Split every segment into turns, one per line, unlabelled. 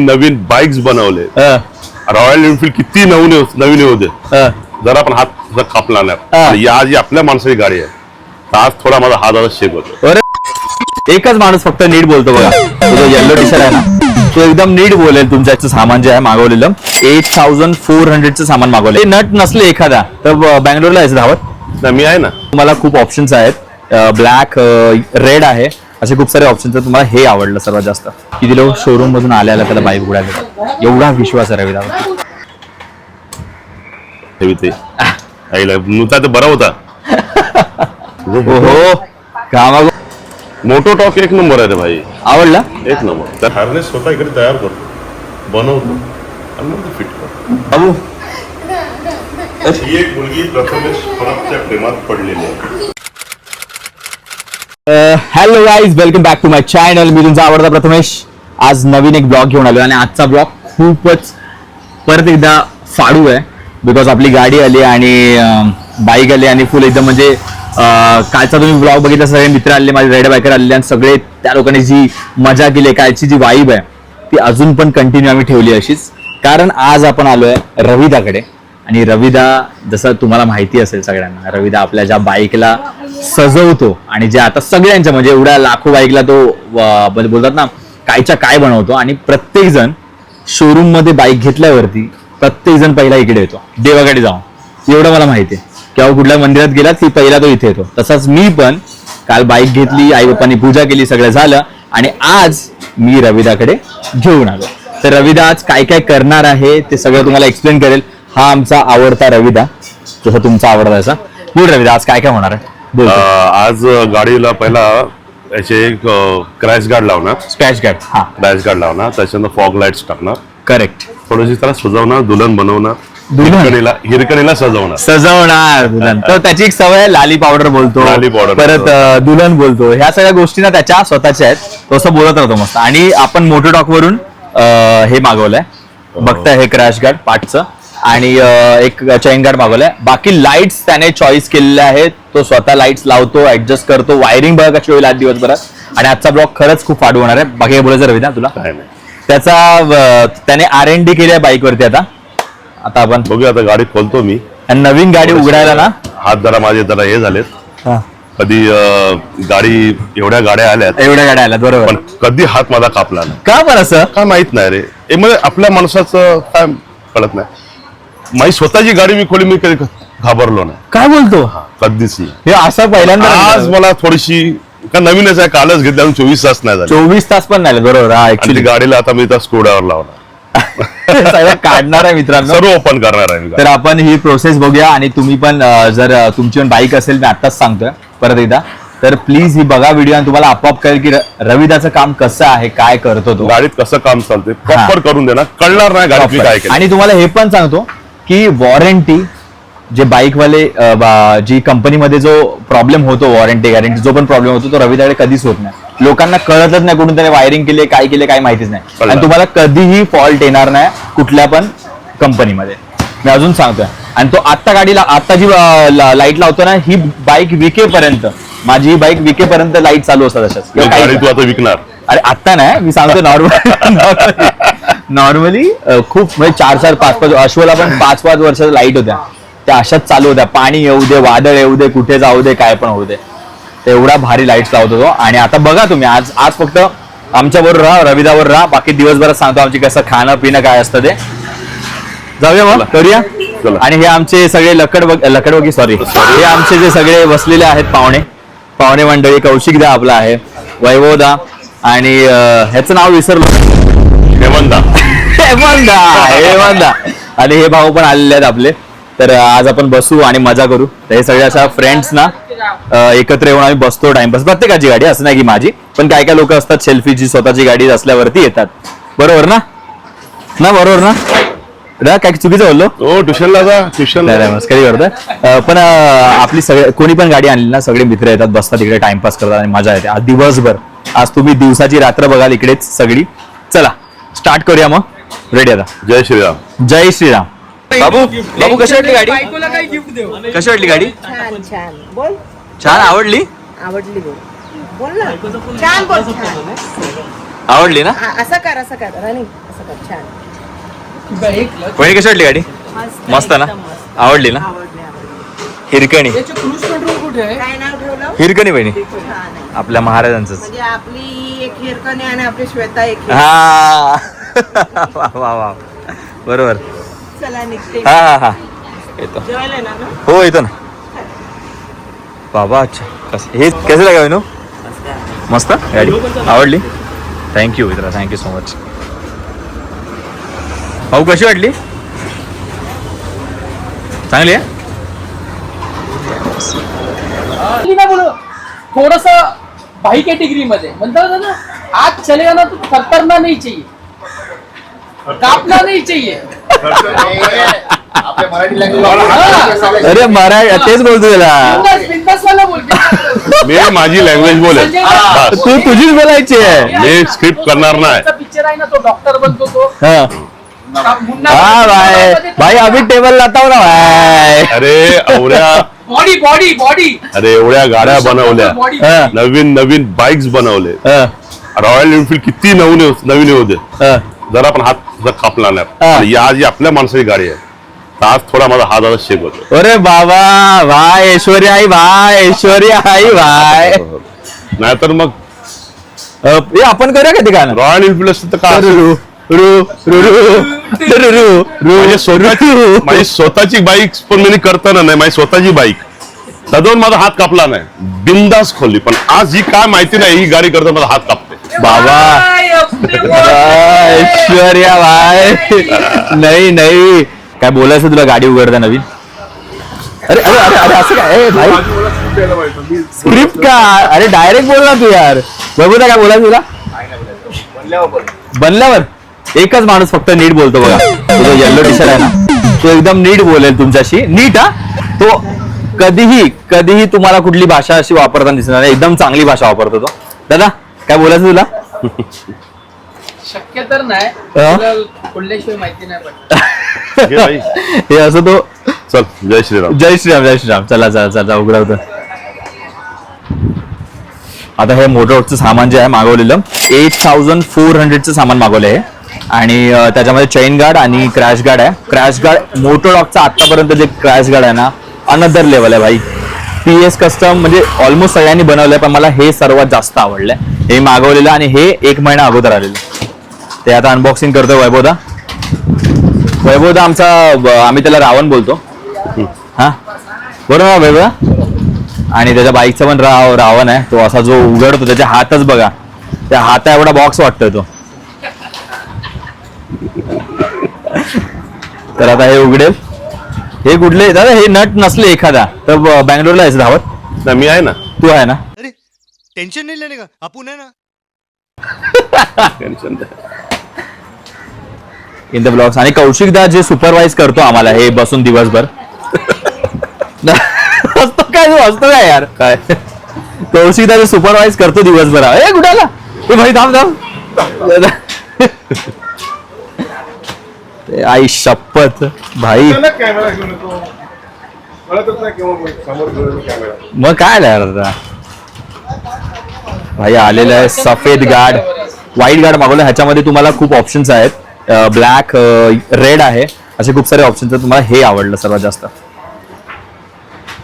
नवीन bikes बनवले. Royal Enfield किती नवीन होते, जरा पण हात कापला नाही. आणि आज जी आपल्या माणसाची गाडी आहे, आज थोडा माझा हात आता शेक होतो.
एकच माणूस फक्त नीट बोलतो बघा, तो येल्लो टी शर्ट आहे ना, तो एकदम नीट बोलेल. तुमच्याचं सामान जे आहे मागवलेलं 8400चं सामान मागवलं. नट नसले एखादा तर बँगलोरला यायचं धावत.
मी आहे ना,
तुम्हाला खूप ऑप्शन्स आहेत. ब्लॅक, रेड आहे, असे खूप सारे ऑप्शन्स आहेत. तुम्हाला हे आवडलं सर्वात जास्त. किती लोक शोरूम मधून आल्याला त्याला बाईक उडायला, एवढा विश्वास आहे रविदा.
बरा होता.
हो का
मोटो टॉक एक नंबर आहे रे भाई.
आवडला
एक नंबर. तर हार्नेस स्वतः इकडे तयार करतो, बनवतो आणि मग फिट करतो.
बाबू
ही एक मुलगी प्रथमेश परबच्या प्रेमात पडलेली आहे.
Hello guys, welcome back to my channel. मी तुमचा आवडता प्रथमेश. आज नवीन एक ब्लॉग घेऊन आलो आणि आजचा ब्लॉग खूपच परत एकदा फाडू आहे. बिकॉज आपली गाडी आली आणि बाईक आली आणि फुल एकदम म्हणजे कालचा तुम्ही ब्लॉग बघितला, सगळे मित्र आले, माझे रेड बायकर आले आणि सगळे त्या लोकांनी जी मजा केली, कालची जी वाईब आहे ती अजून पण कंटिन्यू आम्ही ठेवली अशीच. कारण आज आपण आलोय रविदाकडे. आणि रविदा, जसं तुम्हाला माहिती असेल सगळ्यांना, रविदा आपल्या ज्या बाईकला सजवतो आणि जे आता सगळ्यांच्या म्हणजे एवढ्या लाखो बाईकला तो बोलतात ना कायच्या काय बनवतो. आणि प्रत्येक जण शोरूम मध्ये बाईक घेतल्यावरती प्रत्येक जण पहिला इकडे येतो देवाकडे जाऊन, एवढं मला माहिती आहे. किंवा कुठल्या मंदिरात गेला की पहिला तो इथे येतो. तसाच मी पण काल बाईक घेतली, आई बाप्पांनी पूजा केली, सगळं झालं आणि आज मी रविदाकडे घेऊन आलो. तर रविदा आज काय काय करणार आहे ते सगळं तुम्हाला एक्सप्लेन करेल. हा आमचा आवडता रविदा, जसा तुमचा आवडता असा. बोल रविदा, आज काय काय होणार आहे?
आज गाडीला पहिला याचे एक क्रॅश गार्ड लावणार,
स्क्रॅच गार्ड. हा,
क्रॅश गार्ड लावणार, त्याच्यानंतर फॉग लाईट्स टाकणार.
करेक्ट.
थोडीशी त्याला सजवणार, दुल्हन बनवणार, हिरकणीला
सजवणार दुल्हन. तर त्याची एक सवय, लाली पावडर बोलतो, परत दुल्हन बोलतो. ह्या सगळ्या गोष्टी ना त्याच्या स्वतःच्या आहेत. तो असं बोलत राहतो मस्त. आणि आपण मोटो टॉक वरून हे मागवलंय, बघताय, हे क्रॅश गार्ड पार्टचं. आणि एक चेन गार्ड मागवलाय. बाकी लाईट्स त्याने चॉईस केलेले आहेत. तो स्वतः लाईट्स लावतो, ऍडजस्ट करतो. वायरिंग बघा कशी होईल आज दिवसभरात. आणि आजचा ब्लॉग खरंच खूप फाडू होणार आहे. बाकी हे बोलायचं रविदा तुला? त्याचा त्याने R&D केली आहे बाईक वरती. आता आपण
बघूया. आता गाडी खोलतो मी.
आणि नवीन गाडी उघडायला ना
हात जरा माझे जरा हे झालेत. कधी गाडी एवढ्या गाड्या आल्यात
बरोबर,
पण कधी हात माझा कापला नाही.
का बरं असं
काय माहित नाही रे. म्हणजे आपल्या माणसाचं काय कळत नाही. माझी स्वतःची गाडी मी खोली, मी कधी घाबरलो नाही.
काय बोलतो?
कधीच नाही.
हे असं पहिल्यांदा.
आज मला थोडीशी का नवीनच आहे, कालच घेतल्या, 24 तास नाही झाले.
24 तास पण नाही बरोबर.
ऍक्च्युली गाडीला आता मी त्या स्क्रूड्रायव्हर लावणार,
सगळं काढणार आहे मित्रांनो,
सर्व ओपन करणार आहे.
तर आपण ही प्रोसेस बघूया. आणि तुम्ही पण जर तुमची पण बाईक असेल, मी आताच सांगतोय परत एकदा, तर प्लीज ही बघा व्हिडिओ आणि तुम्हाला आपोआप कळेल की रविदाचं काम कसं आहे, काय करतो तो,
गाडीत कसं काम चालते, प्रॉपर करून देणार, कळणार नाही गाडीत काय केलं.
आणि तुम्हाला हे पण सांगतो की वॉरंटी जे बाईकवाले जी कंपनीमध्ये जो प्रॉब्लेम होतो, वॉरंटी गॅरंटी जो पण प्रॉब्लेम होतो, तो रविदाकडे कधीच होत नाही. लोकांना कळतच नाही कुठून त्याने वायरिंग केली, काय केले, काय माहितीच नाही. आणि तुम्हाला कधीही फॉल्ट येणार नाही कुठल्या पण कंपनीमध्ये, मी अजून सांगतोय. आणि तो आता गाडीला आता जी लाईट लावतो ना, ही बाईक विकेपर्यंत, माझी ही बाईक विकेपर्यंत लाईट चालू असतात अशाच.
तू आता विकणार?
अरे आता नाही, मी सांगतो नॉर्मली खूप म्हणजे 4-4, 5-5 अश्वला पण 5-5 वर्षाच्या लाईट होत्या, त्या अशाच चालू होत्या. पाणी येऊ दे, वादळ येऊ दे, कुठे जाऊ दे, काय पण होऊ दे, तेवढा भारी लाईट्स लावतो तो. आणि आता बघा तुम्ही, आज फक्त आमच्याबरोबर राहा, रविदावर राहा. बाकी दिवसभरात सांगतो आमची कसं खाणं पिणं काय असतं ते. जाऊया मग, करूया. आणि हे आमचे सगळे लकडबगी सॉरी, हे आमचे जे सगळे बसलेले आहेत पाहुणे मंडळी. कौशिक दा आपला आहे, वैभव दा, आणि ह्याचं नाव विसरलो, हेमंदा. आणि हे भाऊ पण आलेले आहेत आपले. तर आज आपण बसू आणि मजा करू. तर हे सगळे अशा फ्रेंड्स ना एकत्र येऊन आम्ही बसतो, टाइमपास. प्रत्येकाची गाडी, असं नाही की माझी, पण काय काय लोक असतात सेल्फीची स्वतःची गाडी असल्यावरती येतात. बरोबर ना? बरोबर ना? काय चुकीचं बोललो?
हो, ट्युशनला जा.
मस्करी करतोय. पण आपली सगळे कोणी पण गाडी आणली ना, सगळे मित्र येतात, बसतात इकडे, टाइमपास करतात आणि मजा येते आज दिवसभर. आज तुम्ही दिवसाची रात्र बघाल इकडेच सगळी. चला स्टार्ट करूया मग. रेडी आता?
जय श्रीराम.
जय श्रीराम. बाबू कशी वाटली गाडी? कशी वाटली गाडी?
छान बोल.
छान आवडली?
आवडली बोल ना. छान बोल.
आवडली ना?
असं कर रनिंग. असं कर छान
वहिनी कशी वाटली गाडी मस्त ना?
एकदम मस्त.
आवडली ना?
आवडली
हिरकणी
क्रूज कंट्रोल कुठे आहे?
काय नाव ठेवलं
हिरकणी बहिणी
छान आहे.
आपल्या महाराजांच
म्हणजे आपली एक हिरकणी आणि आपली श्वेता एक हिरकणी.
हा वा वा वा बरोबर
चला निघते
हा हा हा येतो
जेवायला येणार ना?
हो येतो ना बाबा अच्छा कसं हे कसं लागा विनू मस्त गाडी आवडली थँक्यू मित्रा थँक्यू सो मच भाऊ कशी वाटली चांगली आहे
ना बोलो थोडस भाई कैटेगरी मध्ये म्हणतात ना आज चलेगा ना तो थरथरना नहीं चाहिए कापना नहीं चाहिए
अरे मराठी तेच बोलतो त्याला
बिंदास वाला बोलते
मी माझी लँग्वेज बोलेल
संजय
बस.
तू तुझीच बोलायची आहे
मी स्क्रिप्ट करणार नाही
पिक्चर आहे ना तो डॉक्टर बनतो तो
हा
मुन्ना
हा भाई भाई अभी टेबल लाता ना भाई
अरे एवढ्या
बॉडी बॉडी बॉडी
अरे एवढ्या गाड्या बनवल्या
बॉडी
हा,
नवीन नवीन बाईक्स बनवले
हा,
रॉयल एनफील्ड किती नवीन होते
हा.
जरा पण हात कापला नाही
हा.
आणि आज जी आपल्या माणसाची गाडी आहे तर आज थोडा माझा हात आता शेक होतो
अरे बाबा भाई ऐश्वर्या आई भाई ऐश्वर्या आई भाई
नाहीतर मग
हे आपण करूया का ते गाणं
रॉयल एनफील्ड असतं तर काय
रु, रु, रु, रु, रु, रु, रु.
माझी स्वतःची बाईक पण मी करताना नाही माझी स्वतःची बाईक सदवून माझा हात कापला नाही बिंदास खोलली पण आज ही काय माहिती नाही ही गाडी करता माझा हात कापते
बाबा ऐश्वर्या भाई नाही नाही काय बोलायचं तुला गाडी उघडता नवीन अरे अरे अरे अरे असं काय ए, भाई स्क्रिप्ट का अरे डायरेक्ट बोल ना तू यार बघू काय बोलायचं तुला बनल्यावर एकच माणूस फक्त नीट बोलतो बघा तो जो येल्लो टी शर्ट आहे ना तो एकदम नीट बोलेल तुमच्याशी नीट हा तो कधीही कधीही तुम्हाला कुठली भाषा अशी वापरताना दिसणार नाही एकदम चांगली भाषा वापरतो तो दादा काय बोलायचं तुला
शक्य तर नाही
हा?
तुला खोलल्याशिवाय माहिती नाही पण
घे बाई.
हे असं तो
चल जय श्रीराम
जय श्रीराम चला चला चला उघडवतो आता हे मोटरचं सामान जे आहे मागवलेलं 8400चं सामान मागवलं आहे आणि त्याच्यामध्ये चेन गार्ड आणि क्रॅश गार्ड आहे क्रॅश गार्ड मोटोडॉगचा आतापर्यंत जे क्रॅश गार्ड आहे ना अनदर लेवल आहे भाई PS कस्टम म्हणजे ऑलमोस्ट सगळ्यांनी बनवलंय पण मला हे सर्वात जास्त आवडलंय हे मागवलेलं आणि हे 1 महिना अगोदर आलेलं ते आता अनबॉक्सिंग करतोय वैभवदा आमचा आम्ही त्याला रावण बोलतो हा बरोबर ना वैभव आणि त्याच्या बाईकचा पण रावण आहे तो असा जो उघडतो त्याच्या हातच बघा त्या हाता एवढा बॉक्स वाटतोय तो तर आता हे उघडेल हे कुठले दादा हे नट नसले एखादा तर बँगलोरला यायचं धावत
नाही, मी आहे ना
तू आहे ना
अरे टेंशन नहीं लेने का आपण है ना
टेन्शन नाही.
इन द ब्लॉग्स आणि कौशिकदा जे सुपरवाइज करतो आम्हाला हे बसून दिवसभर हसतो काय तू हसतो काय यार काय कौशिकदा जे सुपरवाइज करतो दिवसभर ए कुठाला ए भाई थांब थांब ते आई शपथ भाई मग काय यार आता भाई आलेलं आहे सफेद गार्ड व्हाईट गार्ड मागवलं ह्याच्यामध्ये तुम्हाला खूप ऑप्शन्स आहेत ब्लॅक रेड आहे असे खूप सारे ऑप्शन्स आहेत तुम्हाला हे आवडलं सर्वात जास्त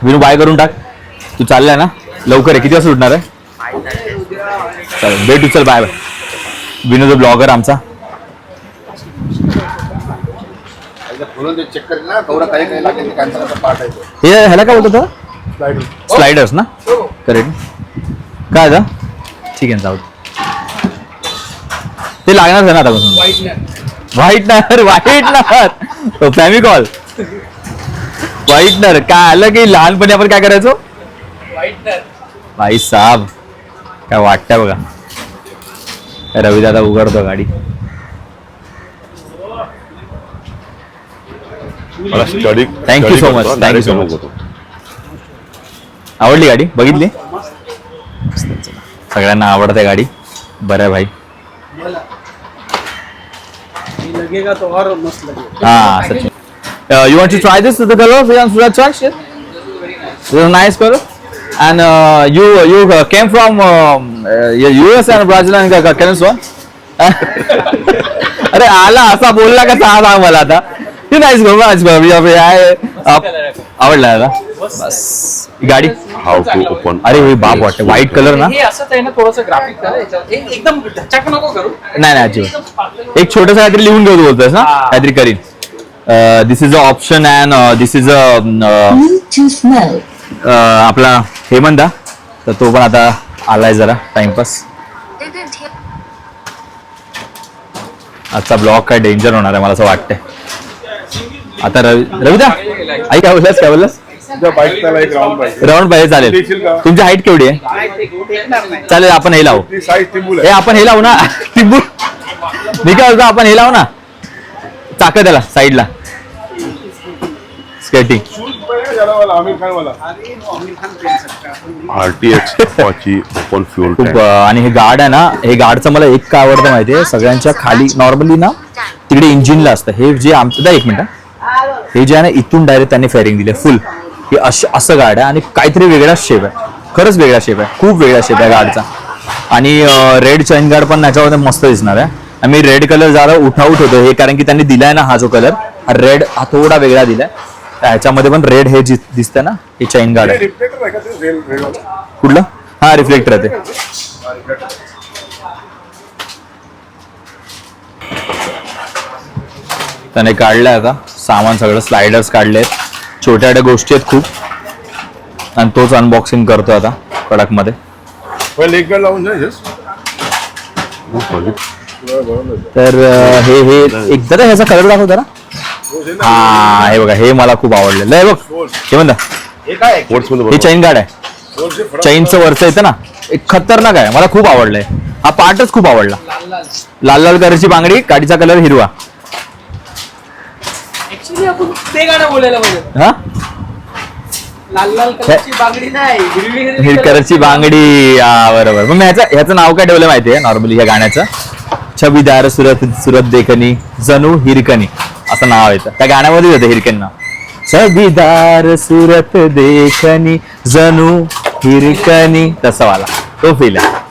विनू बाय करून टाक तू चाललाय ना लवकर आहे किती वाजता उठणार आहे चालेल भेटू चल बाय बाय विनू जो ब्लॉगर आमचा हे ह्याला काय बोलतो स्लायडर्स ना करेक्ट काय आता ठीक आहे जाऊ ते लागणार आहे ना आता व्हाईटनर फॅमिकॉल व्हाईटनर काय आलं की लहानपणी आपण काय करायचो भाई साहब काय वाटतंय बघा रवी दादा उघडतो गाडी
मला study
Thank you so much. Thank you so much. आवडली गाडी बघितली सगळ्यांना आवडते गाडी बरं आहे भाई
लगेगा तो और मस्त लगेगा
हा Sachin you want to try this the colour nice colour and you came from US and Brazil and Canada अरे आला असा बोलला का सांग मला आता ते नाहीच आवडला आता बस गाडी
हाऊ टू ओपन.
अरे हे बाप वाटते व्हाईट कलर ना.
हे असंच आहे ना थोडंसं ग्राफिक एकदम धचाक नको करू.
नाही अजिबात एक छोटस काहीतरी लिहून घेऊ बोलतोस ना काहीतरी करीन. This is a option and this is a आपला हेमंता तर तो पण आता आलाय जरा टाइमपास. आजचा ब्लॉग काय डेंजर होणार आहे मला असं वाटतंय. आता रविदा आई काय बोललास राऊंड पाहिजे चालेल. तुमची हाईट केवढी आहे? चालेल आपण हे लावू. हे आपण हे लावू ना टिंबू मी काय बोलतो आपण हे लावू ना चाक त्याला साईडला स्केटिंग.
RTX ओपन फ्युल
खूप आणि हे गार्ड आहे ना हे गार्डचं मला एक काय आवडतं माहितीये सगळ्यांच्या खाली नॉर्मली ना तिकडे इंजिनला असतं. हे जे आमचं एक मिनिट हे जे आहे ना इथून डायरेक्ट त्यांनी फेअरिंग दिले फुल. हे असं गार्ड आहे आणि काहीतरी वेगळाच शेप आहे. खरंच वेगळा शेप आहे. खूप वेगळा शेप आहे गार्डचा. आणि रेड चैन गार्ड पण त्याच्यावर मस्त दिसणार आहे. आणि रेड कलर जरा उठाउट होतो हे कारण की त्यांनी दिलाय ना हा जो कलर हा रेड हा थोडा वेगळा दिलाय. ह्याच्यामध्ये पण रेड हे दिसतंय ना हे चैन गार्ड आहे. कुठलं? हा रिफ्लेक्टर आहे ते. त्याने काढलंय आता सामान सगळं स्लायडर्स काढले छोट्या छोट्या गोष्टी आहेत खूप आणि तोच अनबॉक्सिंग करतो आता कडक मध्ये. तर हे एकदा ह्याचा कलर दाखव जरा. हा हे बघा हे मला खूप आवडलेलं आहे बघ हे म्हणता हे चैन गार्ड आहे. चैनचं वरचं येतं ना एक खतरनाक आहे मला खूप आवडलंय. हा पार्टच खूप आवडला. लाल लाल कलरची बांगडी गाडीचा कलर हिरवा.
ऍक्च्युली आपण ते गाणं बोलायला पाहिजे.
हा
लाल लाल कलरची बांगडी नाही
हिरवी कलरची बांगडी. बरोबर. मग ह्याचं नाव काय ठेवलं माहितीये नॉर्मली ह्या गाण्याचं छबीदार सुरत देखनी जणू हिरकणी असं नाव येतं. त्या गाण्यामध्ये होतं हिरकणी नाव. छबीदार सुरत देखनी जणू हिरकणी तसं वाला तो फील आहे.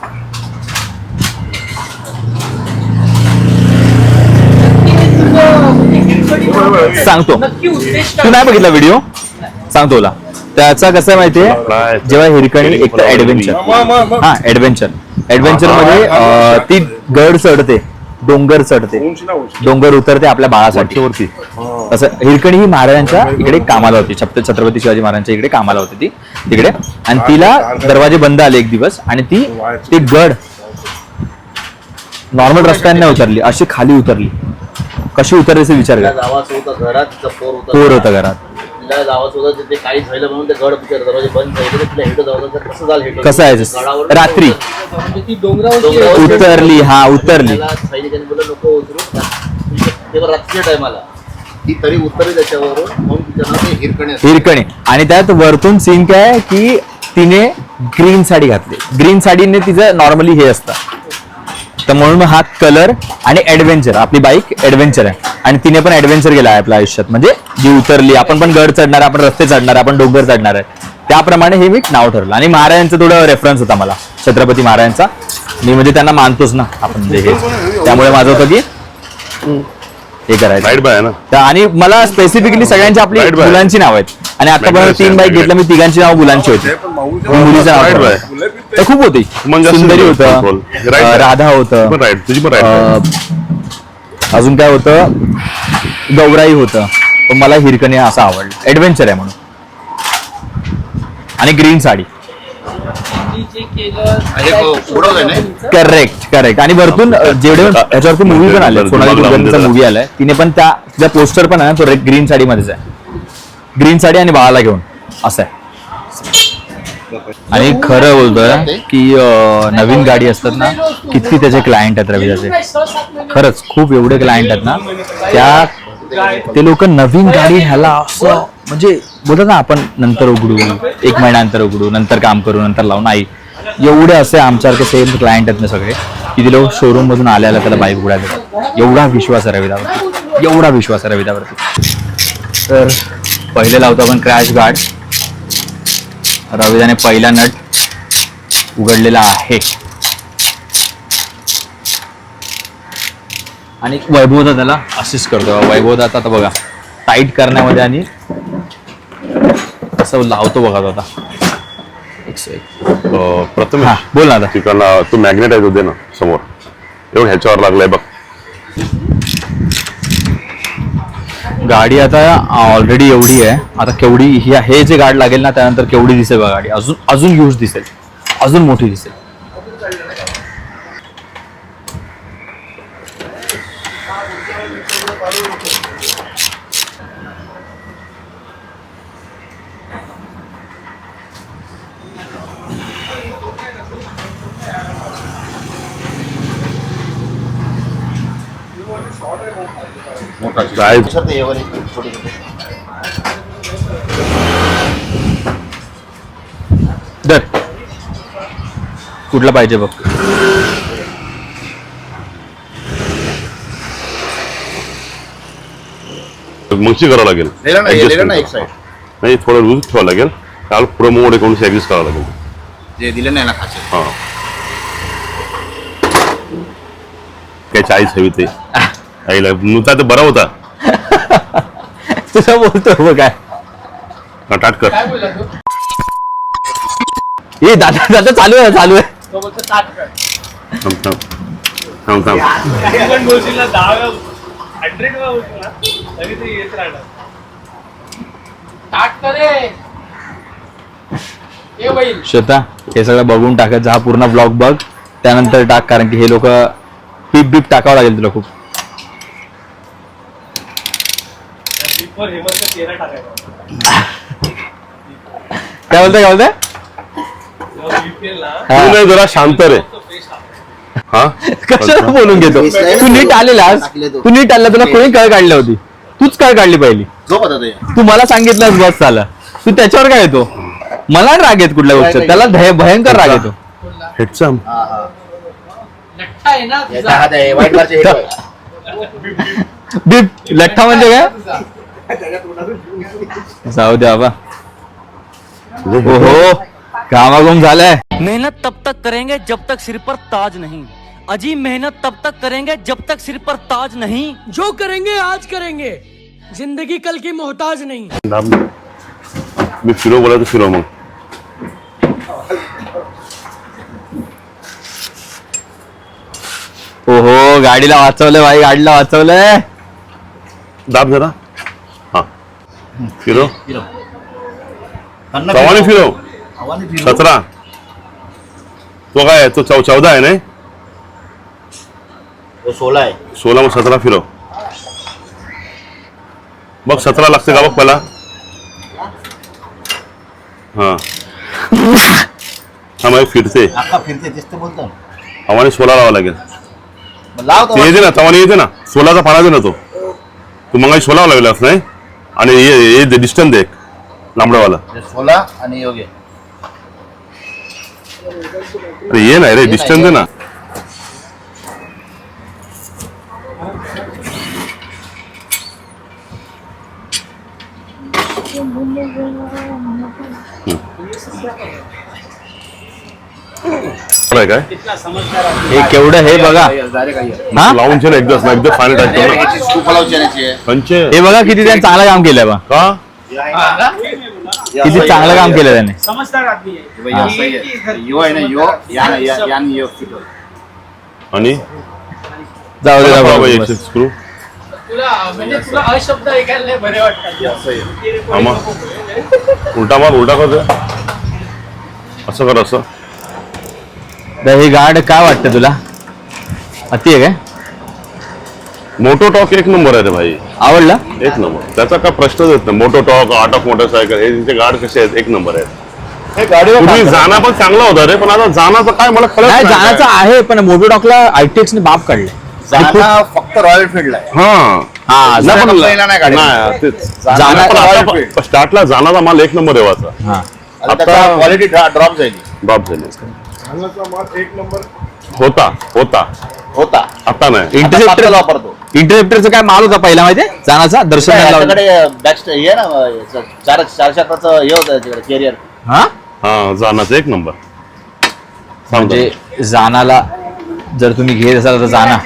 सांगतो
नक्की उद्देश
तू नाही बघितला व्हिडिओ सांगतो तुला. त्याचा कसं आहे माहितीये जेव्हा हिरकणी एक तर ऍडव्हेंचर हा ऍडव्हेंचर मध्ये ती गड चढते डोंगर चढते डोंगर उतरते आपल्या बाळासाठी वरती. तसं हिरकणी ही महाराजांच्या इकडे कामाला होती. छत्रपती शिवाजी महाराजांच्या इकडे कामाला होती ती तिकडे. आणि तिला दरवाजे बंद आले एक दिवस आणि ती गड नॉर्मल रस्त्याने उतरली अशी खाली उतरली. कशी उतरली विचार कर. पोर होता घरात. कसं आहे रात्री उतरली हा उतरली हिरकणी. आणि त्यात वरतून सीन काय की तिने ग्रीन साडी घातली. ग्रीन साडीने तिचं नॉर्मली हे असतं तर म्हणून हा कलर आणि ऍडव्हेंचर आपली बाईक ऍडव्हेंचर आहे आणि तिने पण ऍडव्हेंचर केला आहे आपल्या आयुष्यात. म्हणजे जी उतरली आपण पण गड चढणार आपण रस्ते चढणार आपण डोंगर चढणार आहे त्याप्रमाणे हे मी नाव ठरलं. आणि महाराजांचं थोडं रेफरन्स होता मला छत्रपती महाराजांचा. मी म्हणजे त्यांना मानतोच ना आपण म्हणजे हे त्यामुळे माझं होतं की हे करायचं. आणि मला स्पेसिफिकली सगळ्यांची आपली मुलांची नाव आहेत आणि आतापर्यंत 3 बाईक घेतल्या मी तिघांची नाव मुलांची होती. मुलीचं नाव खूप होती. सुंदरी होतं राधा होतं अजून काय होतं गौराई होतं. पण मला हिरकणी असं आवडलं ऍडव्हेंचर आहे म्हणून. आणि ग्रीन साडी करेक्ट. आणि वरतून जेवढे याच्यावरती मूवी पण आले सोनाली कुलकर्णीचा मूवी आलाय तिने पण त्या पोस्टर पण आहे ना तो ग्रीन साडीमध्येच आहे. ग्रीन साडी आणि बाळाला घेऊन असं आहे. आणि खरं बोलतोय की नवीन गाडी असतात ना किती त्याचे क्लायंट आहेत रविदाचे. खरंच खूप एवढे क्लायंट आहेत ना ते लोक नवीन गाडी ह्याला असं म्हणजे बोलतात ना आपण नंतर उघडू 1 महिन्यानंतर उघडू नंतर काम करू नंतर लावू. नाही एवढे असे आमच्यासारखे सेम क्लायंट आहेत ना सगळे की ते लोक शोरूम मधून आल्याला त्याला बाईक उघडायला देतात. एवढा विश्वास आहे रविदावरती. तर पहिले लावतो आपण क्रॅश गार्ड. रविदाने पहिला नट उघडलेला आहे आणि वैभवदा त्याला असिस्ट करतो. वैभवदा आता बघा टाईट करण्यामध्ये आणि कसं लावतो बघा तो आता. एक सेकंड.
प्रथम
हा बोल ना आता.
तिकडला तू मॅग्नेट आहे दे ना समोर. एवढं ह्याच्यावर लागलाय बघ.
गाडी आता ऑलरेडी एवढी आहे. आता केवढी हे जे गाड लागेल ना त्यानंतर केवढी दिसेल बघा गाडी. अजून अजून ह्यूज दिसेल, अजून मोठी दिसेल.
काय
दर कुठला पाहिजे बघ.
मगची करावं लागेल. नाही थोडं लूज ठेवावं लागेल. काल पुढे मोड एकोणीस ऍडजस्ट करावं लागेल.
जे दिलं नाही ना खाचे.
हा काय चाळीस हवी ते आईला नुचा तर बरा होता.
तुझा बोलतो बघ काय
टाटकर.
काय बोलला तू?
ए दादा दादा चालू आहे चालू आहे.
तो बोलतो ताट कर.
थांब थांब थांब थांब.
पण बोलशील ना 10 वेळा 100 वेळा बोलशील ना तरी ते येत राहणार.
ताट करे. ए बैल.
श्वेता हे सगळं बघून टाकायचं. हा पूर्ण ब्लॉग बघ त्यानंतर टाक, कारण की हे लोक पीप बीप टाकावं लागेल तुला खूप.
त्या बीपवर हेमंतचा चेहरा टाकायचा.
काय बोलतोय काय बोलतोय.
जेव्हा बीप येईल ना
तू नाही जरा शांत रे.
तो फेस टाकायचा.
हा
कशाला बोलून घेतो. तू नीट आलेलास, तू नीट आला, तुला कोणी कळ काढली होती. तूच कळ काढली पहिली.
झोप आता ते.
तू मला सांगितलंस बस झालं. तू त्याच्यावर काय येतो. मला राग येत कुठल्या गोष्टी. त्याला भयंकर राग येतो.
हेडचा
लठ्ठा आहे ना
याचा
तुझा.
हात आहे वाईट बारचे हेड आहे.
बीप लठ्ठा म्हणजे काय. जाऊ दे बाबा. ओहो घामाघूम झालाय.
मेहनत तब तक करेंगे जब तक सिर पर ताज नहीं. अजीब मेहनत तब तक करेंगे जब तक सिर पर ताज नहीं.
जो करेंगे आज करेंगे, जिंदगी कल की मोहताज नहीं.
मी फिरो बोला तर फिरो मग.
ओहो गाडीला वाचवलंय भाई, गाडीला वाचवलंय.
दाब जरा. हा फिरो
अन्न
चव्हाणी फिरो.
हवाने फिरू.
17 तो काय आहे? तो 14 आहे नाही.
तो 16 आहे.
16 मग 17 फिरो. बघ 17 लागते का बघ पहिला. हा हा मग फिरते.
अख्खा फिरते तेच तर बोलतो.
हवाने 16 लावा लागेल.
लाव
ते येते ना तवाने येते ना 16चा पाना दे ना. तो तू मग 16 लागलास नाही. आणि ये डिस्टन्स दे लांबडावाला.
16 आणि योग्य.
अरे ये नाही रे डिस्टन्स दे ना. काय
हे केवढं हे बघा. हा
लावून छे ना एकदा फायनल टाकतो.
स्कूप लावची आहे.
पंचे
हे बघा किती त्याने चांगलं काम केलंय बा.
का
किती चांगलं काम केलं त्याने.
समजदार आदमी आहे.
यो आहे ना यो यानी यो फिटो.
आणि
जाऊ दे जाऊ दे, बस.
स्क्रू
तुला म्हणजे तुला अशब्द ऐकायला लय बरे वाटतात.
आमा उलटा मार उलटा कर दे. असं कर असं.
तर हे गाड काय वाटतं तुला. अति आहे काय.
मोटो टॉक एक नंबर आहे रे भाई.
आवडला.
एक नंबर. त्याचा काय प्रश्नच येत नाही. Moto talk art of motorcycle हे तिचे गाड कसे आहेत एक नंबर आहेत. पूर्वी जाना पण चांगला होता रे. पण आता जाण्याचं काय मला कळत
नाही
नाही
जाण्याचं
काय.
आहे पण मोटोटॉकला आयटेक्स ने बाप काढले.
जाना फक्त रॉयल फील्डला आहे.
हा
हा
नाही पण
पहिला नाही गाडी.
नाही, तेच.
जाना
पण
रॉयल
आता
फील्ड.
स्टार्टला जाणारा माल एक नंबर येवाचा.
हा
आता त्याचा क्वालिटी ड्रॉप झाली.
बाप झाले होता होता
होता.
आता नाही.
इंटरसेप्टर
वापरतो.
इंटरसेप्टरचा काय माल होता पहिला माहितीये जाण्याचा. दर्शन
त्याच्याकडे बॅक हे ना 4 चक्राचं हे होतं तिकडे कॅरियर.
हा
हा जाण्याचा एक नंबर.
म्हणजे जाणाला जर तुम्ही घेत असाल तर जाना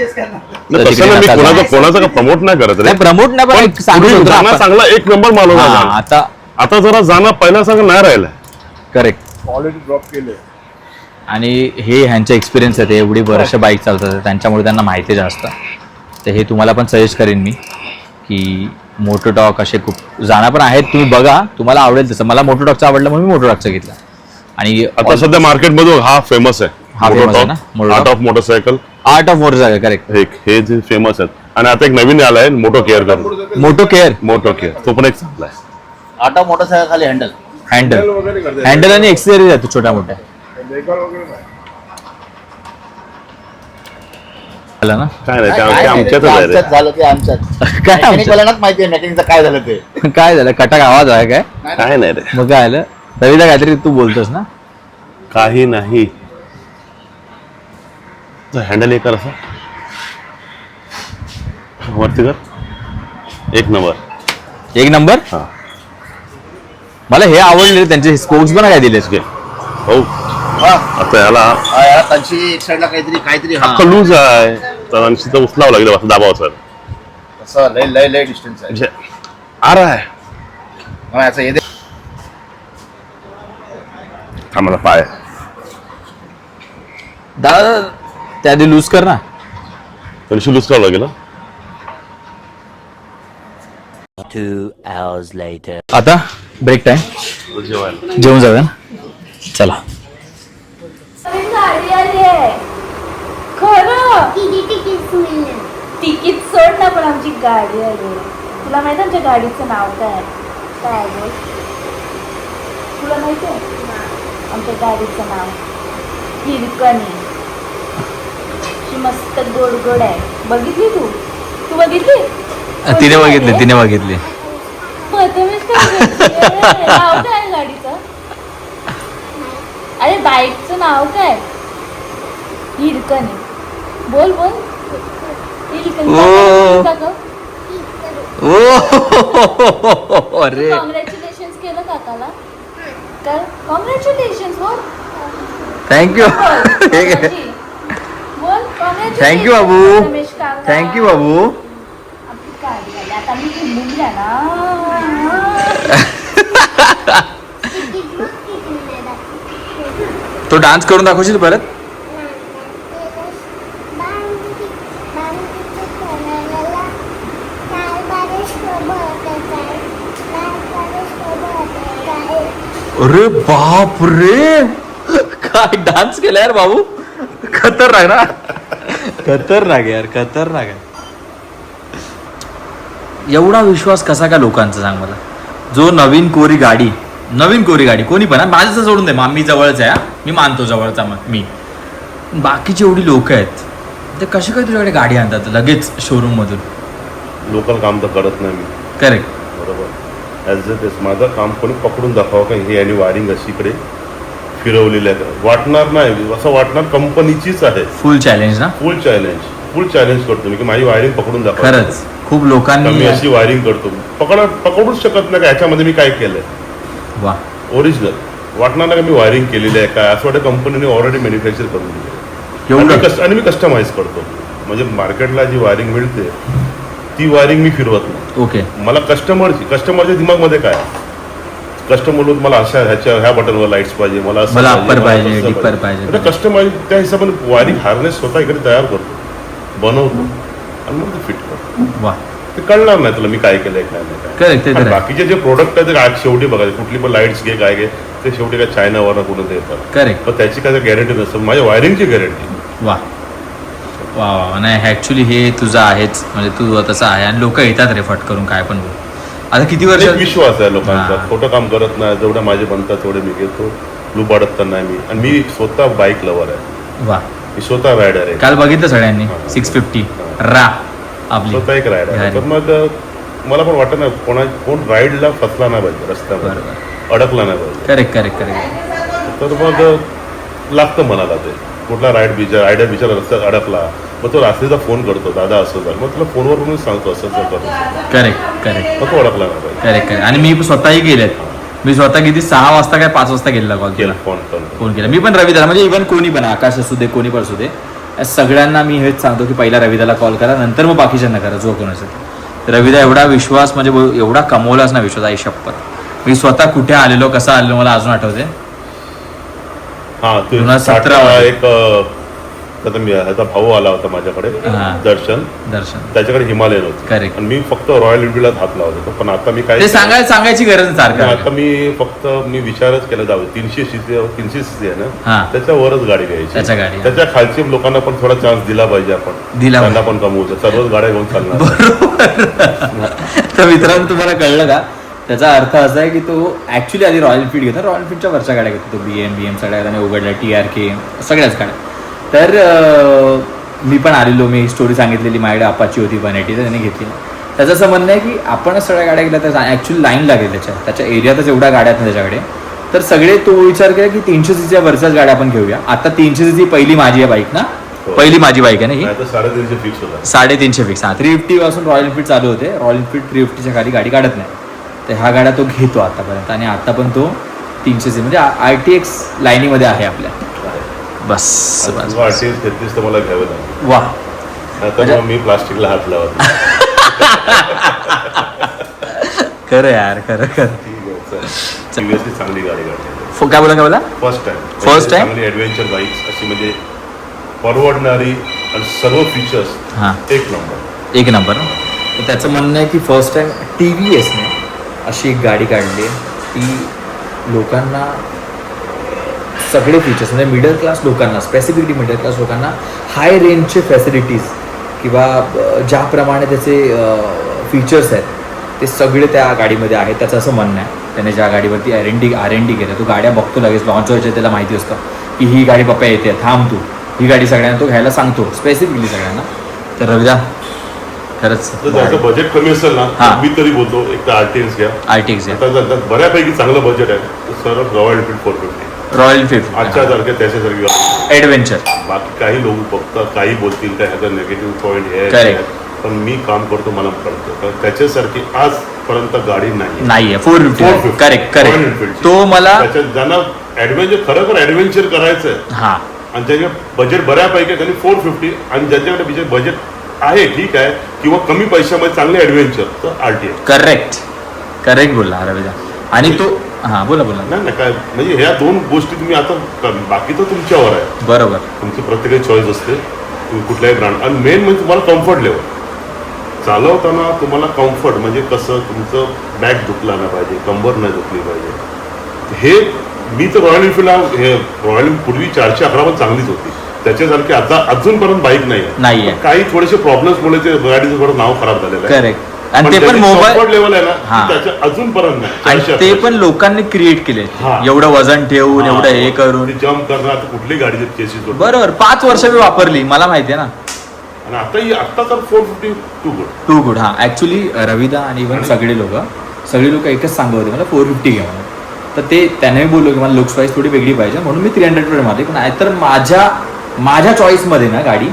तर
तसं
तिकडे
नाही, मी
नका जाऊ.
कोणाचं प्रमोट नाही करत रे.
नाही प्रमोट नाही पण
पण
एक सांगू
पुढे
शकतो
जाणं
आपण.
चांगला एक नंबर मालून
हा, आता
आता जरा जाणं पहिल्यासारखं नाही राहिलं.
करेक्ट
क्वालिटी ड्रॉप केले.
आणि हे ह्यांचे एक्सपिरियन्स आहेत, एवढी वर्ष बाईक चालतात त्यांच्यामुळे त्यांना माहिती जास्त. तर हे तुम्हाला पण सजेस्ट करेन मी की मोटोटॉक असे खूप जाणं पण आहेत, तुम्ही बघा तुम्हाला आवडेल तसं. मला मोटोटॉकचं आवडलं म्हणून मी मोटोटॉकचं घेतलं. आणि
आता सध्या मार्केटमध्ये हा फेमस आहे.
हा famous आहे ना? Mototalk.
Art of motorcycle
art of motorcycle correct.
हे जे फेमस आहेत. आणि आता एक नवीन आलाय मोटो केअर करून.
मोटो केअर
मोटो केअर तो पण एक चांगला आहे.
ऑटो मोटरसायकल खाली हँडल.
हँडल
वगैरे करते.
हँडल आणि एक्सेसरीज आहेत छोट्या मोठ्या.
देखभाल वगैरे नाही.
झालं ना?
काय नाही ते आमच्यातच आहे रे.
आमच्यात झालं ते आमच्यात.
काय आमच्यात?
मेकॅनिकवाल्यांनाच माहिती आहे मेकॅनिकचं काय झालं ते.
काय झालं? कटाक आवाज आहे काय?
काय नाही रे,
मग काय आलं? रविदा काहीतरी तू बोलतोस ना?
काही नाही. हँडल एक कर असं वरती कर. एक नंबर.
एक नंबर.
हा
मला हे आवडले त्यांचे स्पोक्स पण काय दिलेस
घे. हो
हा.
आता याला
याला तशी एक साईडला काहीतरी हा.
अख्खं लूज आहे तर आणखी तर उचलावं लागेल असं दाबावं सर.
असं लय डिस्टन्स आहे.
म्हणजे आ रहा है.
मग याचं हे दे.
हा मला पाय
दादा त्या आधी लूज कर ना.
तरी लूज करावं लागेल.
2 hours later.
आता ब्रेक टाइम,
जेवायला
जेवून जाऊया ना. चला.
गाडी आली आहे खरं. तिकीट सोड ना, पण आमची गाडी आली. तुला माहिती आमच्या गाडीचं नाव काय? काय बोल. तुला माहिती आहे आमच्या गाडीचं नाव? हिरकणी. ती मस्त गोड गोड आहे. बघितली तू बघितली?
तिने बघितली.
प्रथमेश काय करते? नाव काय गाडीचं? अरे बाईकचं नाव काय? हिरकणी. बोल हिरकणी. दाखव.
अरे
कॉंग्रॅच्युलेशन केलं काकाला? कर कॉंग्रॅच्युलेशन. बोल
थँक्यू.
बोल कॉंग्रॅच्युलेशन.
थँक्यू बाबू.
रमेश काका.
थँक्यू बाबू.
आपली गाडी आली. आता मी मुलगा ना.
तो डान्स करून दाखवशील परत? अरे बाप रे, काय डान्स केला यार बाबू. खतरनाक ना. खतरनाक आहे. एवढा विश्वास कसा का लोकांचा सांग मला. जो नवीन कोरी गाडी कोणी पण, माझं सोडून दे, मी जवळच आहे, मी मानतो जवळचा मी. बाकीची एवढी लोक आहेत ते कशी काय तुझ्याकडे गाडी आणतात लगेच शोरूम मधून?
लोकल काम तर करत नाही मी.
करेक्ट.
बरोबर. ॲज इट इज माझं काम कोणी पकडून दाखवा का हे आणि वायरिंग अशी इकडे फिरवलेलं आहे. वाटणार नाही, असं वाटणार कंपनीचीच आहे.
फुल चॅलेंज ना.
फुल चॅलेंज करतो मी की माझी वायरिंग पकडून दाखवा.
खरंच खूप लोकांनी
मी अशी वायरिंग करतो. पकडूच शकत नाही का ह्याच्यामध्ये मी काय केलंय.
वा.
ओरिजिनल वाटणार नाही का मी वायरिंग केलेली आहे काय. असं वाटतं कंपनीने ऑलरेडी मॅन्युफॅक्चर करून दिली. आणि मी कस्टमाइज करतो. म्हणजे मार्केटला जी वायरिंग मिळते ती वायरिंग मी फिरवत नाही.
ओके.
मला कस्टमरच्या दिमागमध्ये काय, कस्टमर मला अशा ह्या बटनवर लाईट्स पाहिजे, मला
अप्पर पाहिजे, डिपर पाहिजे.
कस्टमाइज त्या हिशोबाने वायरिंग हार्नेस स्वतः इकडे तयार करतो, बनवतो आणि मग ते फिट करतो.
वा.
ते कळणार नाही तुला मी काय केलंय काय नाही काय. बाकीचे जे प्रोडक्ट आहेत ते शेवटी बघायचे. कुठली पण लाईट्स घे काय घे ते शेवटी काय चायनावरनं कुठं ते येतात.
करेक्ट.
पण त्याची काय गॅरंटी नसतं. माझ्या वायरिंगची गॅरंटी.
वा वा वा. नाही ऍक्च्युली हे तुझं आहेच, म्हणजे तू तसं आहे आणि लोक येतात रे फट करून काय पण बोल. आता किती वर्ष
विश्वास आहे लोकांचा. खोटं काम करत नाही. जेवढे माझे बनतात तेवढे मी घेतो. लुबाडत तर नाही मी. आणि मी स्वतः बाईक लवर आहे.
वा.
मी स्वतः रायडर आहे.
काल बघितलं सगळ्यांनी 650 रा आपली
स्वतः एक रायडर आहे. तर मग मला पण वाटत नाही कोण राईडला फसला नाही पाहिजे, रस्त्यामध्ये अडकला नाही पाहिजे.
करेक्ट.
तर मग लागतं मनाला ते. कुठला रायडर बिचारा रस्त्यात अडकला मग तो रात्रीचा फोन करतो, दादा असं झालं, मग तुला फोनवर म्हणून सांगतो असं करतो.
करेक्ट.
मग तो अडकला नाही पाहिजे.
करेक्ट. आणि मी स्वतःही गेलेत. मी स्वतः किती 6 वाजता काय 5 वाजता गेलेला कॉल केला,
फोन
केला मी पण. रवी दादा म्हणजे इव्हन कोणी पण, आकाश असू दे कोणी पण असू दे, सगळ्यांना मी हेच सांगतो की पहिला रविदाला कॉल करा, नंतर मग बाकीच्यांना करा जो कोण असेल. तर रविदा एवढा विश्वास म्हणजे एवढा कमवलाच ना विश्वास, आई शपथ. मी स्वतः कुठे आलेलो कसा आलेलो मला अजून आठवते.
हा ते
2017
टाटा एक आता ह्याचा भाऊ आला होता माझ्याकडे,
हा.
दर्शन. त्याच्याकडे हिमालयन होती
Correct.
आणि मी फक्त रॉयल एनफिल्डलाच हात लावत होतो. पण आता मी काय
ते सांगायची गरज नाही
नाही, आता
सारखं.
मी विचारच केला जाऊ 300 सीसी आहे
हा.
ना, त्याच्यावरच गाडी घ्यायची.
त्याच्या गाडी.
त्याच्या खालच्या लोकांना पण थोडा चान्स दिला पाहिजे आपण,
दिला
त्यांना पण कमवू. सर्वच गाड्या घेऊन चालणार.
तर मित्रांनो तुम्हाला कळलं का, त्याचा अर्थ असा आहे की तो ऍक्च्युली आधी रॉयल एनफिल्ड घेतो, रॉयल एनफिल्डच्या वरच्या गाड्या घेतो तो, BM सगळ्या त्याने उघडल्या, TRK सगळ्याच गाड्या. तर मी पण आलेलो, मी स्टोरी सांगितलेली माझ्याकडे अपाची होती 180, तर त्याने घेतली. त्याचं असं म्हणणं आहे की आपणच सगळ्या गाड्या गेल्या तर ॲक्च्युली लाईन लागेल त्याच्या एरियातच एवढ्या गाड्या आहेत ना त्याच्याकडे. तर सगळे तो विचार केला की 300 सीसीच्या वरच्याच गाड्या आपण घेऊया. आता 300 सीसी पहिली माझी आहे बाईक ना, पहिली माझी बाईक आहे ना ही,
350 फिक्स होता.
350 फिक्स. 350 पासून रॉयल एनफिल्ड चालू होते, रॉयल एनफिल्ड 350च्या खाली गाडी काढत नाही. तर ह्या गाड्या तो घेतो आतापर्यंत, आणि आता पण तो 300 म्हणजे RTX लाईनीमध्ये आहे आपल्या. बस बस.
38 तर मला घ्यावं लागेल.
वा,
आता मग मी प्लास्टिकला हात लावत.
खरं यार, खरं.
सिरियसली चांगली गाडी काढते.
काय बोला
फर्स्ट टाइम चांगली ॲडव्हेंचर बाईक्स अशी म्हणजे परवडणारी आणि सर्व फीचर्स
हां, एक नंबर. तर त्याचं म्हणणं आहे की फर्स्ट टाइम TVSने अशी एक गाडी काढली आहे ती लोकांना सगळे फीचर्स म्हणजे मिडल क्लास लोकांना, स्पेसिफिकली मिडल क्लास लोकांना हाय रेंजचे फॅसिलिटीज किंवा ज्याप्रमाणे त्याचे फीचर्स आहेत ते सगळे त्या गाडीमध्ये आहेत. त्याचं असं म्हणणं आहे. त्याने ज्या गाडीवरती R&D केलं, तो गाड्या बघतो लगेच लॉन्च व्हायच्या, त्याला माहिती असतं की ही गाडी पप्पा येते, थांब तू, ही गाडी सगळ्यांना तो घ्यायला सांगतो, स्पेसिफिकली सगळ्यांना. तर रविदा खरंच
त्याचं बजेट कमी असेल ना,
हां.
मी तरी बोलतो एक तर RTX घ्या.
RTX
आता जर बऱ्यापैकी चांगलं बजेट आहे तर सरळ रॉयल एनफिल्ड 450
रॉयल एनफिल्ड
आजच्या सारख्या त्याच्यासारखी गाडी.
ॲडव्हेंचर.
बाकी काही लोक बघतात, काही बोलतील, काय ह्याचा निगेटिव्ह पॉईंट
Correct.
आहे, पण मी काम करतो, मला कळतं. तर त्याच्यासारखी आजपर्यंत गाडी नाही.
450. करेक्ट. तो मला
त्याच्यात ज्यांना ॲडव्हेंचर खरं ॲडव्हेंचर करायचंय
हां,
आणि त्याचे बजेट बऱ्यापैकी त्यांनी 450, आणि ज्यांच्याकडे बजेट आहे ठीक आहे किंवा कमी पैशामध्ये चांगले ॲडव्हेंचर तर RTX.
करेक्ट बोलला रविदा. आणि तो हां, बोला
नाही काय म्हणजे ह्या दोन गोष्टी तुम्ही आता बाकी तर तुमच्यावर आहे,
बरोबर.
तुमची प्रत्येकाची चॉईस असते, तुम्ही कुठल्याही ब्रँड. आणि मेन म्हणजे तुम्हाला कम्फर्ट लेवल चालवताना तुम्हाला कम्फर्ट म्हणजे कसं तुमचं बॅक दुखला नाही पाहिजे, कंबर नाही दुखली पाहिजे. हे मी तर रॉयल एनफिल्ड हे रॉयल पूर्वी 411 पण चांगलीच होती, त्याच्यासारखी आता अजूनपर्यंत बाईक नाही आहे. काही थोडेसे प्रॉब्लेम्समुळे ते गाडीचं थोडं नाव खराब झालेलं आहे.
करेक्ट. आणि ते पण मोबाईल
लेवल आहे ना,
हां.
त्याच्या अजूनपर्यंत नाही.
आणि ते पण लोकांनी क्रिएट केले,
हां.
एवढं वजन ठेवून, एवढं हे करून.
जम्प करणार कुठली गाडीचे केसेस होते.
बरोबर. 5 वर्ष मी वापरली, मला माहिती आहे ना.
आणि आता तर 450
टू गुड. हां, ॲक्च्युली रविदा आणि इव्हन सगळे लोक एकच सांगत होते मला 450 घ्या म्हणून. तर ते त्याने बोललो की मला लुक्स वाईज थोडी वेगळी पाहिजे म्हणून मी 300 मारली. पण नाहीतर माझ्या चॉईसमध्ये ना गाडी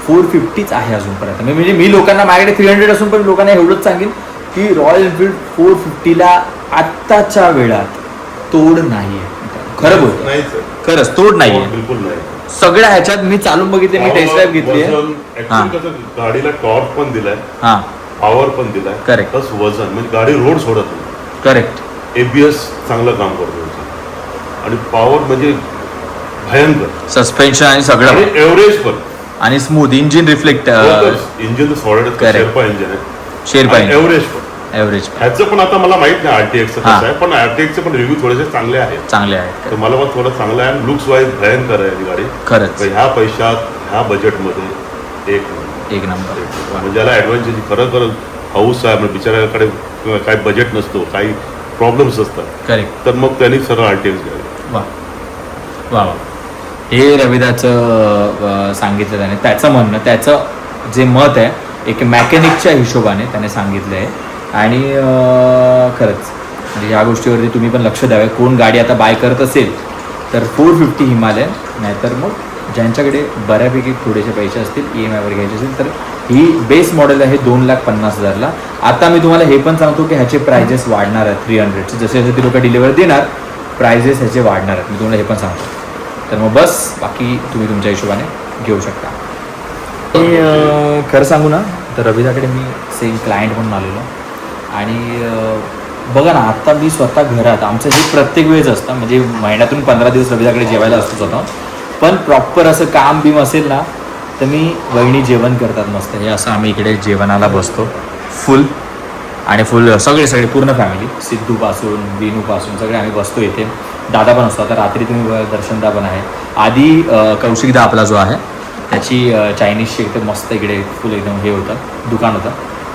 450च आहे अजूनपर्यंत. म्हणजे मी लोकांना माझ्याकडे 300 असून पण लोकांना एवढंच सांगेन की रॉयल एनफिल्ड 450ला आत्ताच्या वेळात तोड नाही आहे. खरं बोलतो,
नाही
खरंच तोड नाही आहे.
बिलकुल नाही.
सगळ्या ह्याच्यात मी चालून बघितले, मी टेस्ट ड्राईव्ह घेतली आहे.
Actually कसं गाडीला टॉर्क पण दिलाय,
हां,
पॉवर पण दिलाय,
Correct.
प्लस वजन म्हणजे गाडी रोड सोडत नाही.
करेक्ट.
ABS चांगलं काम करतो त्याचं. आणि पॉवर म्हणजे भयंकर,
सस्पेन्शन आणि सगळं,
आणि एव्हरेज पण,
आणि smooth engine reflect.
Engine solid
Correct.
Sherpa engine आहे,
शेरपा
एव्हरेज पण.
ॲव्हरेज
ह्याचं पण आता मला माहित नाही RTXचं कसं
हां.
आहे, पण RTXचे पण रिव्ह्यू थोडेसे चांगले आहेत.
चांगले आहेत
तर मला पण थोडं चांगलं आहे. लुक्स वाईज भयंकर आहे ही गाडी.
खरंच.
ह्या पैशात ह्या बजेटमध्ये एक
नंबर.
म्हणजे ज्याला ॲडव्हेंचरची खरं हाऊस आहे, म्हणजे बिचाऱ्याकडे काही बजेट नसतो, काही प्रॉब्लेम्स असतात,
करेक्ट.
तर मग त्यांनी सरळ RTX घ्यावी.
वा वा वा. हे रविदाचं सांगितलं त्याने, त्याचं म्हणणं, त्याचं जे मत आहे एक मॅकॅनिकच्या हिशोबाने त्याने सांगितलं आहे. आणि खरंच म्हणजे या गोष्टीवरती तुम्ही पण लक्ष द्यावे. कोण गाडी आता बाय करत असेल तर 450 हिमालयन, नाहीतर मग ज्यांच्याकडे बऱ्यापैकी थोडेसे पैसे असतील EMIवर घ्यायचे असेल तर ही बेस मॉडेल आहे 2,50,000ला. आता मी तुम्हाला हे पण सांगतो की ह्याचे प्राइजेस वाढणार आहेत 300चे. जसे जसे ती लोक डिलिव्हरी देणार प्राइजेस ह्याचे वाढणार आहेत, मी तुम्हाला हे पण सांगतो. तर मग बस बाकी तुम्ही तुमच्या हिशोबाने घेऊ शकता. आणि खरं सांगू ना तर रवीदाकडे मी सेम क्लायंट म्हणून आलेलो आणि बघा ना आता मी स्वतः घरात आमचं हे प्रत्येक वेळेस असतं म्हणजे महिन्यातून 15 दिवस रवीदाकडे जेवायला असतो स्वतः पण प्रॉपर असं काम बीम असेल ना तर मी वहिनी जेवण करतात मस्त हे असं आम्ही इकडे जेवणाला बसतो फुल आणि फुल सगळे पूर्ण फॅमिली सिद्धूपासून विनूपासून सगळे आम्ही बसतो इथे. दादा पण असतो आता रात्री तुम्ही दर्शनदा पण आहे. आधी कौशिकदा आपला जो आहे त्याची चायनीजची एकदम मस्त इकडे फुल एकदम हे होतं दुकान होतं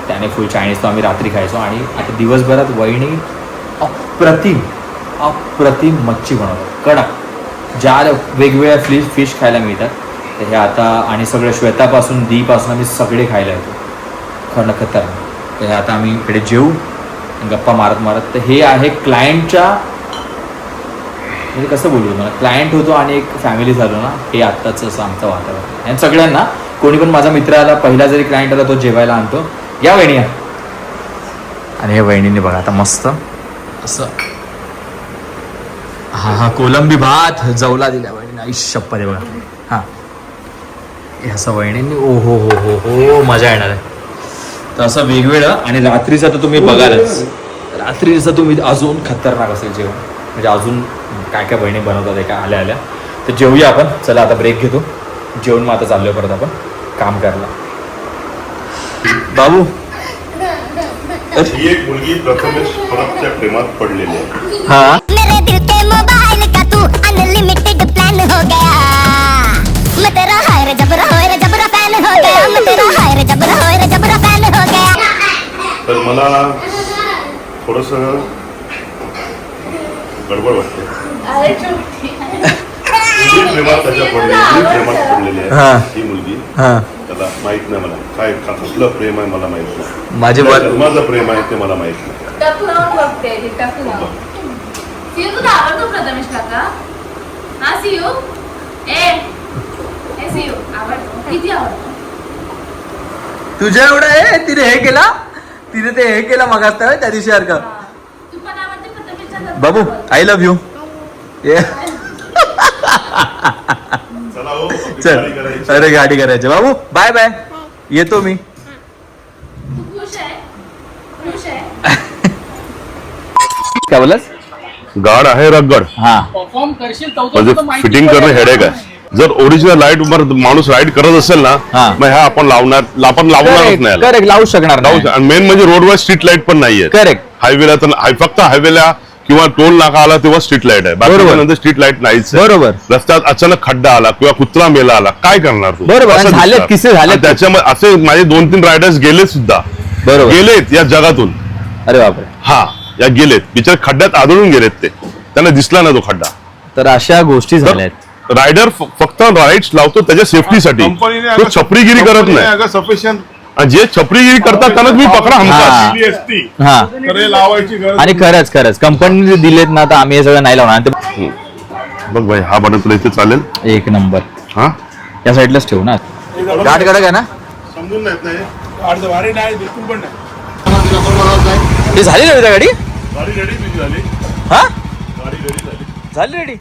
त्याने फुल चायनीज तो आम्ही रात्री खायचो. आणि आता दिवसभरात वहिनी अप्रतिम मच्छी बनवतात कडक ज्या वेगवेगळ्या फिश खायला मिळतात तर हे आता आणि सगळं श्वेतापासून दीपासून आम्ही सगळे खायला येतो खतरनाक. तर हे आता आम्ही इकडे जेवू गप्पा मारत तर हे आहे क्लायंटच्या म्हणजे कसं बोलू मला क्लायंट होतो आणि एक फॅमिली झालो ना हे आत्ताचं असं आमचं वातावरण आणि सगळ्यांना कोणी पण माझा मित्र आला पहिला जरी क्लायंट आला तो जेवायला आणतो या वहिनी या. आणि हे वहिनीने बघा आता मस्त असं हा कोलंबी भात जवला दिला वहिनीने आयुष्यप्पा दे बघा. हां हे असं वहिनींनी ओ हो हो हो हो मजा येणार आहे. तर असं वेगवेगळं आणि रात्रीचं तर तुम्ही बघालच रात्रीचं तुम्ही अजून खतरनाक असेल जेवण म्हणजे अजून काय काय बहिणी बनवतात एका आल्या तर जेवूया आपण. चला आता ब्रेक घेतो जेवण मग आता चाललोय परत आपण काम करायला. बाबू
ही एक मुलगी प्रथमेश परबच्या प्रेमात पडलेली आहे.
हा
मेरे दिल के मोबाइल का तू अनलिमिटेड प्लान हो गया मैं तेरा हाय रे जबरा फैन हो गया मैं तेरा हाय रे जबरा फैन हो गया.
तर मला थोडंसं गडबड वाटते. ही प्रेमात त्याच्या पडलेली आहे ही मुलगी. त्याला माहित नाही मला काय कुठलं प्रेम आहे मला माहित नाही. माझं प्रेम आहे ते मला माहित नाही.
टक लावून बघते ती टक लावून. सियू तुला आवडतो प्रथमेश काका? हा सियू ए सियू आवडतो किती आवडतो?
तुझ्या एवढं आहे तिने हे केला तिने ते हे केला मग त्या दिवशी सारखं.
तू पण आवडते प्रथमेशच्या
बाबू आय लव्ह यू.
चला हो
चल
गाडी करायची.
अरे गाडी करायची बाबू बाय बाय येतो मी.
तू खुश आहे
काय बोलस
गाड आहे रगड
हा
परफॉर्म करशील
म्हणजे फिटिंग करणं हेडेक आहे. जर ओरिजिनल लाईट माणूस राईड करत असेल ना
हा.
मग ह्या आपण लावणारच नाही.
करेक्ट लावू शकणार नाही.
आणि मेन म्हणजे रोडवर स्ट्रीट लाईट पण नाहीये.
करेक्ट
हायवेला तर फक्त हायवेला किंवा टोल नाका आला तेव्हा स्ट्रीट लाईट आहे.
बरोबर.
नंतर स्ट्रीट लाईट नाहीच.
बरोबर.
रस्त्यात अचानक खड्डा आला किंवा कुत्रा मेला आला काय करणार तू?
बरोबर.
असं
झालेत
दिसतं.
किस्से झालेत.
आणि त्याच्यामध्ये असे माझे 2-3 रायडर्स गेले सुद्धा.
बरोबर.
गेलेत या जगातून.
अरे बापरे.
हा या गेलेत बिचारे खड्ड्यात आदळून गेलेत ते त्यांना दिसला ना तो खड्डा.
तर अशा गोष्टी झाल्यात.
रायडर फक्त राईड्स लावतो त्याच्या सेफ्टीसाठी तो छपरीगिरी करत नाही.
सफिशियंट
आणि जे छपरीगिरी करतात त्यांना तुम्ही पकडा हमखास.
असती
हा
तर हे लावायची गरज
आणि खरंच कंपनीने दिलेत ना तर आम्ही हे सगळं नाही लावणार. ते
बघ भाई हा बटन तुला इथे चालेल.
एक नंबर
हा
या साईडलाच ठेवू ना. गाठ कडक आहे ना.
समजून नाहीत नाही.
अर्धवारी नाही बिलकुल पण नाही.
हे झाली ना गाडी
गाडी रेडी तुझी झाली.
हा
गाडी रेडी झाली.
झाली रेडी.